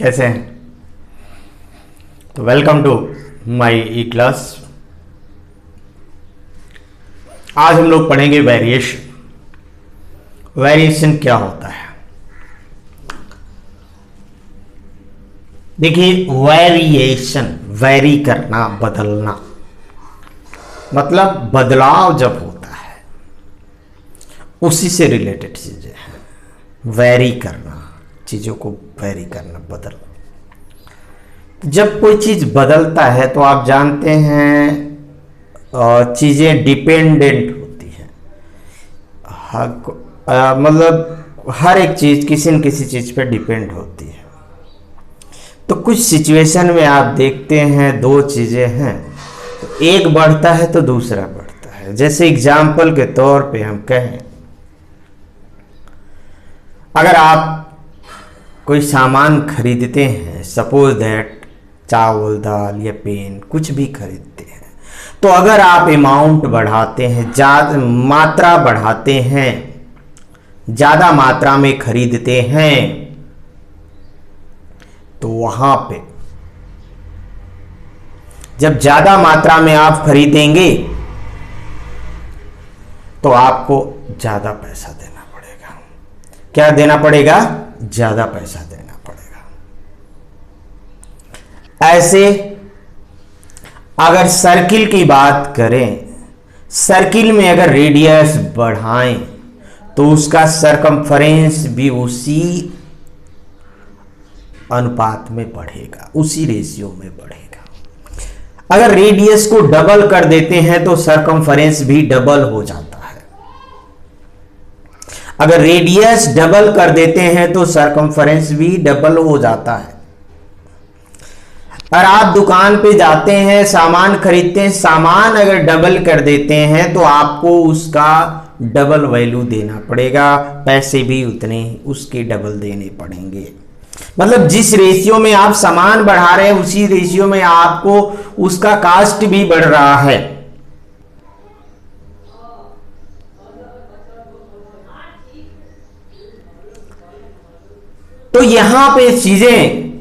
कैसे हैं? तो welcome to my E class. आज हम लोग पढ़ेंगे वेरिएशन। वेरिएशन क्या होता है? देखिए, वेरिएशन वेरी करना, बदलना, मतलब बदलाव जब होता है उसी से रिलेटेड चीजें हैं। वेरी करना, चीजों को वेरी करना, बदलना। जब कोई चीज बदलता है तो आप जानते हैं चीजें डिपेंडेंट होती हैं। मतलब हर एक चीज किसी न किसी चीज पे डिपेंड होती है। तो कुछ सिचुएशन में आप देखते हैं दो चीजें हैं, तो एक बढ़ता है तो दूसरा बढ़ता है। जैसे एग्जाम्पल के तौर पे हम कहें, अगर आप कोई सामान खरीदते हैं, सपोज दैट चावल, दाल या पेन, कुछ भी खरीदते हैं, तो अगर आप अमाउंट बढ़ाते हैं, मात्रा बढ़ाते हैं, ज़्यादा मात्रा में खरीदते हैं, तो वहां पे जब ज़्यादा मात्रा में आप खरीदेंगे तो आपको ज़्यादा पैसा देना पड़ेगा। क्या देना पड़ेगा? ज़्यादा पैसा देना पड़ेगा। ऐसे अगर सर्किल की बात करें, सर्किल में अगर रेडियस बढ़ाएं तो उसका सरकमफ्रेंस भी उसी अनुपात में बढ़ेगा, उसी रेशियो में बढ़ेगा। अगर रेडियस को डबल कर देते हैं तो सरकमफ्रेंस भी डबल हो जाता है। अगर रेडियस डबल कर देते हैं तो सरकमफ्रेंस भी डबल हो जाता है। और आप दुकान पे जाते हैं, सामान खरीदते हैं, सामान अगर डबल कर देते हैं तो आपको उसका डबल वैल्यू देना पड़ेगा, पैसे भी उतने उसके डबल देने पड़ेंगे। मतलब जिस रेशियो में आप सामान बढ़ा रहे हैं उसी रेशियो में आपको उसका कास्ट भी बढ़ रहा है। तो यहां पे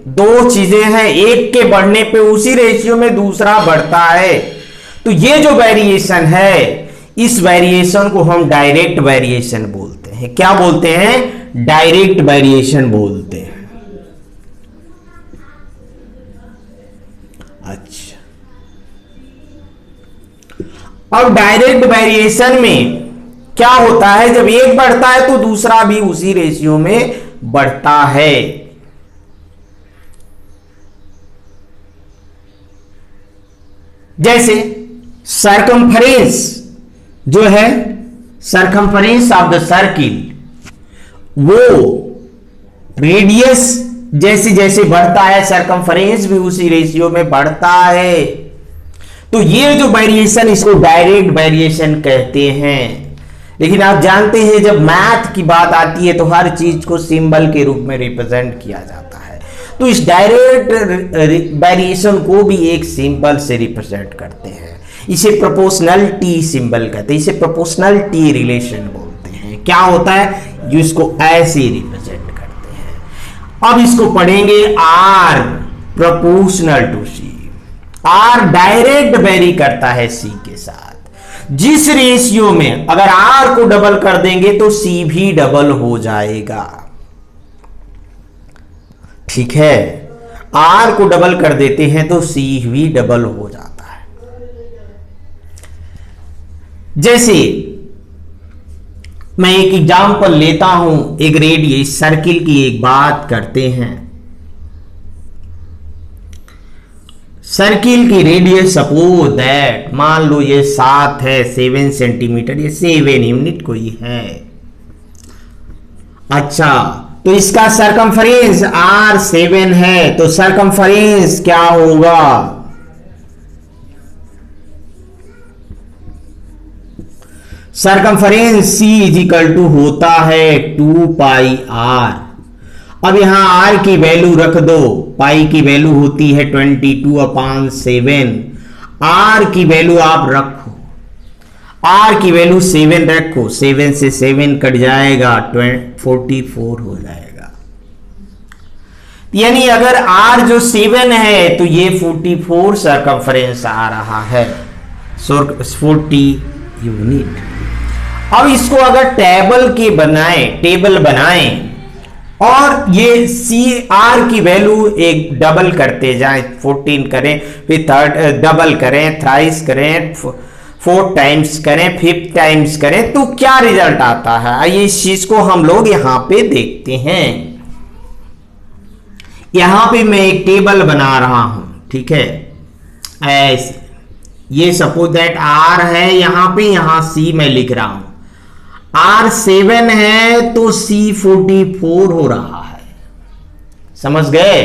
दो चीजें हैं, एक के बढ़ने पे उसी रेशियो में दूसरा बढ़ता है। तो ये जो वेरिएशन है, इस वेरिएशन को हम डायरेक्ट वेरिएशन बोलते हैं। क्या बोलते हैं? डायरेक्ट वेरिएशन बोलते हैं। अच्छा, अब डायरेक्ट वेरिएशन में क्या होता है? जब एक बढ़ता है तो दूसरा भी उसी रेशियो में बढ़ता है। जैसे सरकमफ्रेंस जो है, सरकमफ्रेंस ऑफ द सर्किल, वो रेडियस जैसे जैसे बढ़ता है सरकमफ्रेंस भी उसी रेशियो में बढ़ता है। तो ये जो वेरिएशन, इसको डायरेक्ट वेरिएशन कहते हैं। लेकिन आप जानते हैं जब मैथ की बात आती है तो हर चीज को सिंबल के रूप में रिप्रेजेंट किया जाता है। तो इस डायरेक्ट वेरिएशन को भी एक सिंबल से रिप्रेजेंट करते हैं। इसे प्रोपोर्शनलिटी सिंबल कहते हैं, इसे प्रोपोर्शनलिटी रिलेशन बोलते हैं। क्या होता है? जिसको ऐसे रिप्रेजेंट करते हैं। अब इसको पढ़ेंगे R proportional to C. R direct vary करता है सी के साथ। जिस रेशियो में अगर आर को डबल कर देंगे तो सी भी डबल हो जाएगा। ठीक है, आर को डबल कर देते हैं तो सी भी डबल हो जाता है। जैसे मैं एक एग्जांपल लेता हूं, एक रेडियस सर्किल की एक बात करते हैं। सर्किल की रेडियस सपोज दैट, मान लो ये 7 है, 7 सेंटीमीटर, ये 7 यूनिट कोई है। अच्छा, तो इसका सरकमफ्रेंस R7 है, तो सरकमफ्रेंस क्या होगा? सरकमफ्रेंस C इजिकल टू होता है 2 पाई R। अब यहां R की वैल्यू रख दो, पाई की वैल्यू होती है 22/7। R की वैल्यू आप रखो, R की वैल्यू 7 रखो, 7 से 7 कट जाएगा, 44 हो जाएगा। यानी अगर R जो 7 है तो ये 44 सरकमफ्रेंस आ रहा है, 40 यूनिट। अब इसको अगर टेबल बनाएं और ये CR की वैल्यू एक डबल करते जाएं, 14 करें, फिर थर्ड डबल करें, थ्राइस करें, 4 टाइम्स करें, 5 टाइम्स करें, तो क्या रिजल्ट आता है, आइए इस चीज को हम लोग यहां पे देखते हैं। यहां पे मैं एक टेबल बना रहा हूं, ठीक है, ऐसे। ये सपोज दैट R है यहां पे, यहां C मैं लिख रहा हूं। R 7 है तो C 44 हो रहा है, समझ गए।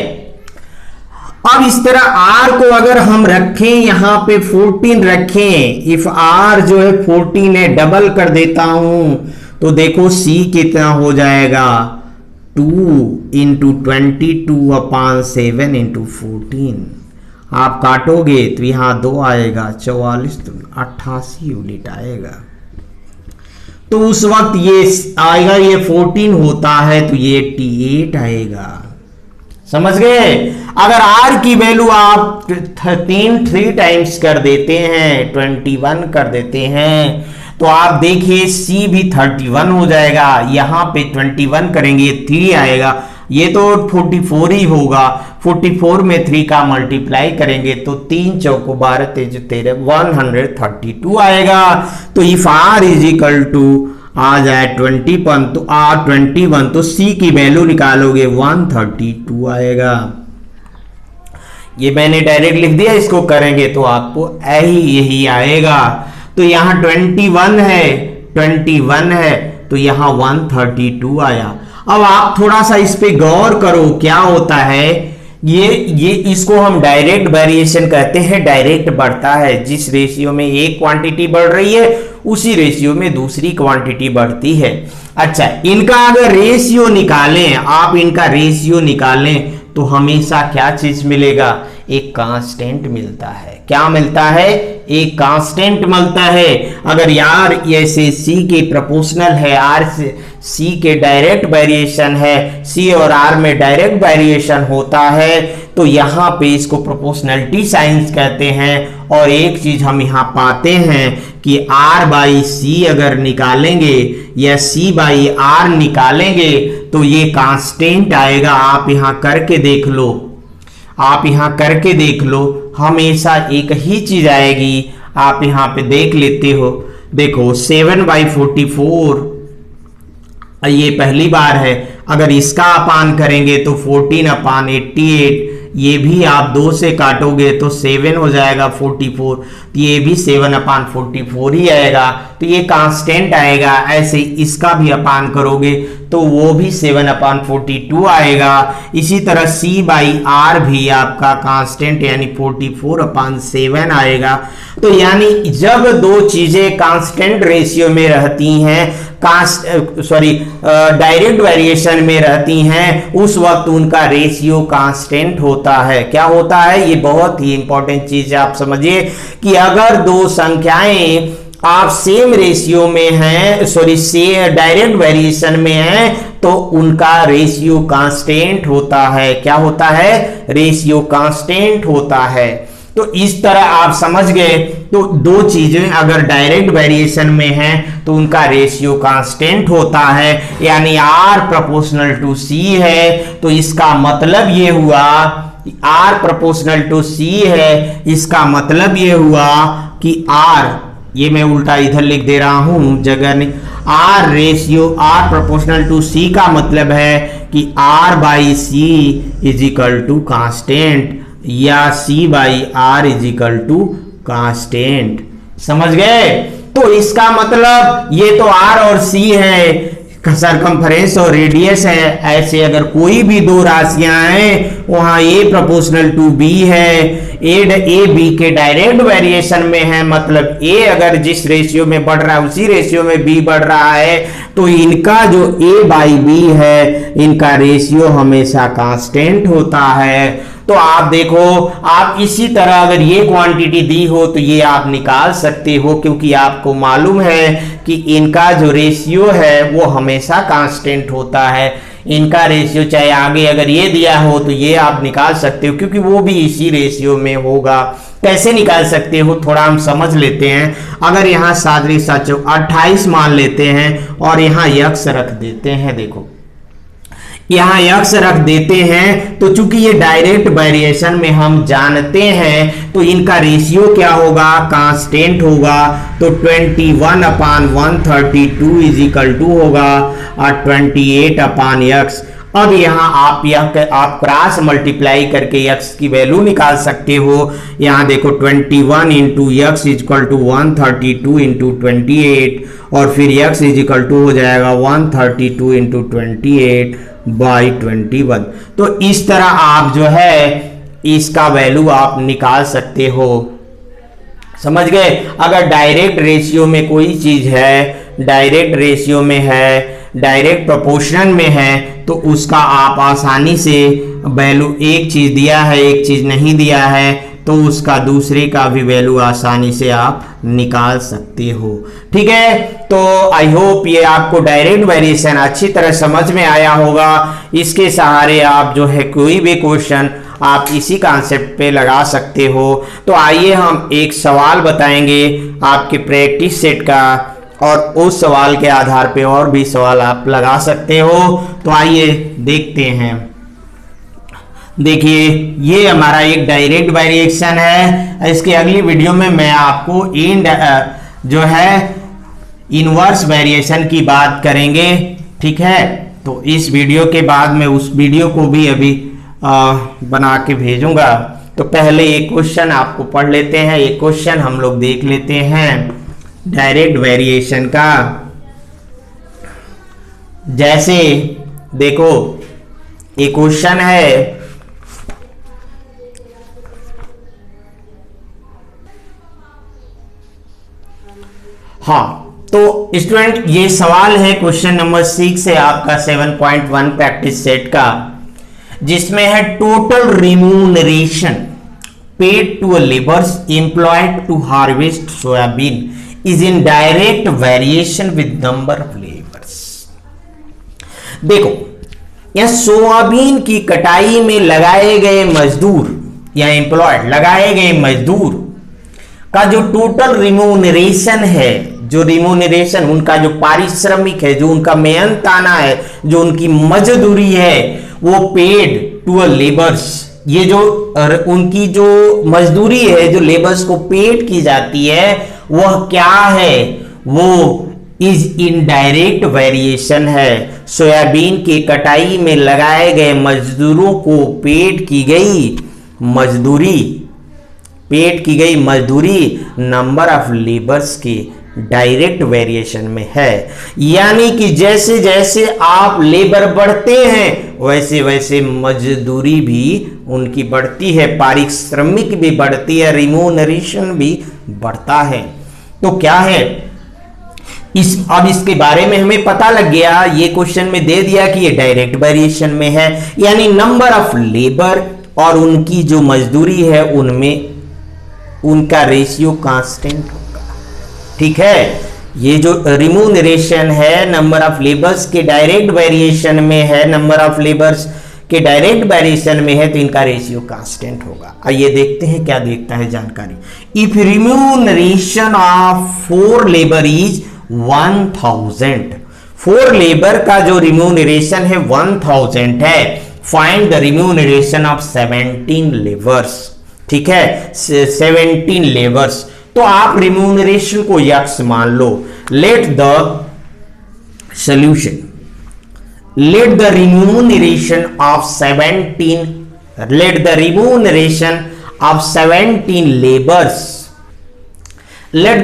अब इस तरह R को अगर हम रखें यहां पे 14 रखें, इफ R जो है 14 है, डबल कर देता हूं तो देखो C कितना हो जाएगा, 2 इंटू 22/7 इंटू 14। आप काटोगे तो यहां 2 आएगा, 44 तो 88 यूनिट आएगा। तो उस वक्त ये आएगा, ये 14 होता है तो ये 88 आएगा, समझ गए। अगर R की वैल्यू आप 3 टाइम्स कर देते हैं, 21 कर देते हैं, तो आप देखिए C भी 31 हो जाएगा। यहां पे 21 करेंगे 3 आएगा, ये तो 44 ही होगा। 44 में 3 का मल्टीप्लाई करेंगे तो 3 चौको 12 तेज 13 132 आएगा। तो if R is equal to आ जाए 21 तो R 21 तो C की वैल्यू निकालोगे 132 आएगा। ये मैंने डायरेक्ट लिख दिया, इसको करेंगे तो आपको यही आएगा। तो यहां 21 है तो यहां 132 आया। अब आप थोड़ा सा इस पे गौर करो, क्या होता है, ये इसको हम डायरेक्ट वेरिएशन कहते हैं। डायरेक्ट बढ़ता है, जिस रेशियो में एक क्वांटिटी बढ़ रही है उसी रेशियो में दूसरी क्वांटिटी बढ़ती है। अच्छा, इनका अगर रेशियो निकालें, आप इनका रेशियो निकालें तो हमेशा क्या चीज मिलेगा, एक कांस्टेंट मिलता है। क्या मिलता है, एक कांस्टेंट मिलता है। अगर यार ऐसे C के प्रोपोर्शनल है, R से C के डायरेक्ट वेरिएशन है, C और R में डायरेक्ट वेरिएशन होता है, तो यहाँ पे इसको प्रोपोर्शनलिटी साइंस कहते हैं। और एक चीज हम यहाँ पाते हैं कि R बाई C अगर निकालेंगे या C बाई R निकालेंगे तो ये कांस्टेंट आएगा। आप यहाँ करके देख लो, हमेशा एक ही चीज आएगी। आप यहाँ पे देख लेते हो, देखो 7/44 ये पहली बार है। अगर इसका अपान करेंगे तो 14/88, ये भी आप 2 से काटोगे तो 7 हो जाएगा 44, तो ये भी 7/44 ही आएगा। तो ये कांस्टेंट आएगा। ऐसे इसका भी अपान करोगे तो वो भी 7/42 आएगा। इसी तरह C बाई R भी आपका कांस्टेंट यानी 44/7 आएगा। तो यानी जब दो चीजें कांस्टेंट रेशियो में रहती हैं, डायरेक्ट वेरिएशन में रहती हैं, उस वक्त उनका रेशियो कांस्टेंट होता है। क्या होता है, ये बहुत ही इंपॉर्टेंट चीज है। आप समझिए कि अगर दो संख्याएं आप सेम रेशियो में हैं, से डायरेक्ट वेरिएशन में हैं, तो उनका रेशियो कांस्टेंट होता है। क्या होता है, रेशियो कांस्टेंट होता है। तो इस तरह आप समझ गए। तो दो चीजें अगर डायरेक्ट वेरिएशन में हैं तो उनका रेशियो कांस्टेंट होता है, यानी R प्रोपोर्शनल टू C है। तो इसका मतलब ये हुआ, R प्रोपोर्शनल टू C है, इसका मतलब ये हुआ कि R, ये मैं उल्टा इधर लिख दे रहा हूं, जगह नहीं, R प्रोपोर्शनल टू C का मतलब है कि R by C is equal to constant, या C by R is equal to constant. समझ गए। तो इसका मतलब ये तो R और C है, सरकमफ्रेंस और रेडियस है। ऐसे अगर कोई भी दो राशियां हैं, वहां A प्रोपोर्शनल टू B है, ए बी के डायरेक्ट वेरिएशन में है, मतलब A अगर जिस रेशियो में बढ़ रहा है उसी रेशियो में B बढ़ रहा है, तो इनका जो A बाई B है, इनका रेशियो हमेशा कांस्टेंट होता है। तो आप देखो, आप इसी तरह अगर ये क्वांटिटी दी हो तो ये आप निकाल सकते हो, क्योंकि आपको मालूम है कि इनका जो रेशियो है वो हमेशा कांस्टेंट होता है। इनका रेशियो चाहे आगे अगर ये दिया हो तो ये आप निकाल सकते हो, क्योंकि वो भी इसी रेशियो में होगा। कैसे निकाल सकते हो, थोड़ा हम समझ लेते हैं। अगर यहाँ 7 7 28 मान लेते हैं और यहाँ यक्स रख देते हैं, देखो यहाँ यक्स रख देते हैं, तो चूंकि ये डायरेक्ट वेरिएशन में हम जानते हैं तो इनका रेशियो क्या होगा, कांस्टेंट होगा। तो 21/132 इज इक्वल टू होगा 28/x। अब यहाँ आप क्रॉस मल्टीप्लाई करके x की वैल्यू निकाल सकते हो। यहाँ देखो 21 into x is equal to 132 into 28, और फिर x इज इक्वल टू हो जाएगा 132 इंटू 28/21। तो इस तरह आप जो है इसका वैल्यू आप निकाल सकते हो। समझ गए। अगर डायरेक्ट रेशियो में कोई चीज है, डायरेक्ट रेशियो में है, डायरेक्ट प्रोपोर्शन में है, तो उसका आप आसानी से वैल्यू, एक चीज दिया है एक चीज नहीं दिया है, तो उसका दूसरे का भी वैल्यू आसानी से आप निकाल सकते हो। ठीक है, तो आई होप ये आपको डायरेक्ट वेरिएशन अच्छी तरह समझ में आया होगा। इसके सहारे आप जो है कोई भी क्वेश्चन आप इसी कॉन्सेप्ट पे लगा सकते हो। तो आइए हम एक सवाल बताएंगे आपके प्रैक्टिस सेट का, और उस सवाल के आधार पे और भी सवाल आप लगा सकते हो। तो आइए देखते हैं। देखिए, ये हमारा एक डायरेक्ट वेरिएशन है। इसके अगली वीडियो में मैं आपको जो है इनवर्स वेरिएशन की बात करेंगे। ठीक है, तो इस वीडियो के बाद मैं उस वीडियो को भी अभी बना के भेजूंगा। तो पहले एक क्वेश्चन आपको पढ़ लेते हैं। एक क्वेश्चन हम लोग देख लेते हैं डायरेक्ट वेरिएशन का। जैसे देखो, एक क्वेश्चन है, हाँ, तो स्टूडेंट ये सवाल है क्वेश्चन नंबर 6 है आपका 7.1 प्रैक्टिस सेट का, जिसमें है total remuneration paid to labours employed to harvest soybean is in direct variation with number of labours. देखो, यह सोयाबीन की कटाई में लगाए गए मजदूर या एम्प्लॉयड लगाए गए मजदूर का जो टोटल रिम्यूनरेशन है, जो रिम्यूनरेशन उनका जो पारिश्रमिक है, जो उनका मेहनताना है, जो उनकी मजदूरी है, वो पेड टू लेबर्स, ये जो उनकी जो मजदूरी है जो लेबर्स को पेड की जाती है, वह क्या है, वो इज इन डायरेक्ट वेरिएशन है। सोयाबीन की कटाई में लगाए गए मजदूरों को पेड की गई मजदूरी नंबर ऑफ लेबर्स के डायरेक्ट वेरिएशन में है। यानी कि जैसे जैसे आप लेबर बढ़ते हैं वैसे वैसे मजदूरी भी उनकी बढ़ती है, पारिश्रमिक भी बढ़ती है, रिम्यूनरेशन भी बढ़ता है। तो क्या है अब इसके बारे में हमें पता लग गया। ये क्वेश्चन में दे दिया कि ये डायरेक्ट वेरिएशन में है, यानी नंबर ऑफ लेबर और उनकी जो मजदूरी है उनमें उनका रेशियो कांस्टेंट होगा। ठीक है, ये जो रिम्यूनरेशन है नंबर ऑफ लेबर्स के डायरेक्ट वेरिएशन में है, नंबर ऑफ लेबर्स के डायरेक्ट वेरिएशन में है, तो इनका रेशियो कांस्टेंट होगा। आइए देखते हैं क्या देखता है जानकारी। If remuneration of 4 labour is 1000, 4 labour का जो रिम्यूनरेशन है 1000 है, find the remuneration of 17 labours. ठीक है, 17 लेबर्स। तो आप रिम्यूनरेशन को यक्स मान लो। Let the solution, let the remuneration of 17 labours, let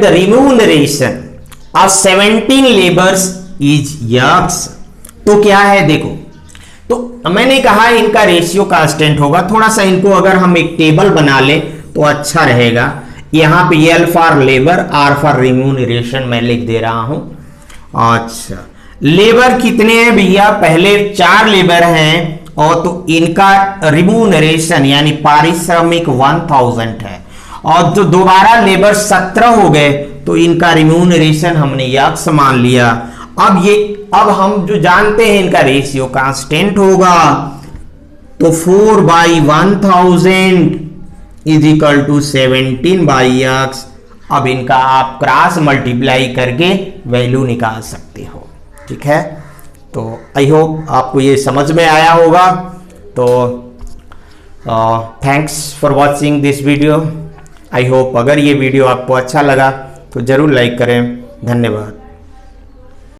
the remuneration of 17 labours is x. तो क्या है देखो, तो मैंने कहा इनका रेशियो कांस्टेंट होगा। थोड़ा सा इनको अगर हम एक टेबल बना ले तो अच्छा रहेगा। यहां पे L for labour, R for remuneration मैं लिख दे रहा हूं। अच्छा, लेबर कितने हैं भैया, पहले 4 लेबर हैं और तो इनका रिम्यूनरेशन यानी पारिश्रमिक 1000 है, और जो दोबारा लेबर 17 हो गए तो इनका रिम्यूनरेशन हमने यक्स मान लिया। अब हम जो जानते हैं इनका रेशियो कांस्टेंट होगा, तो 4/1000 इज इक्वल टू 17/x। अब इनका आप क्रॉस मल्टीप्लाई करके वैल्यू निकाल सकते हो। ठीक है, तो आई होप आपको ये समझ में आया होगा। तो thanks for watching this video. I hope अगर ये वीडियो आपको अच्छा लगा तो जरूर लाइक करें। धन्यवाद।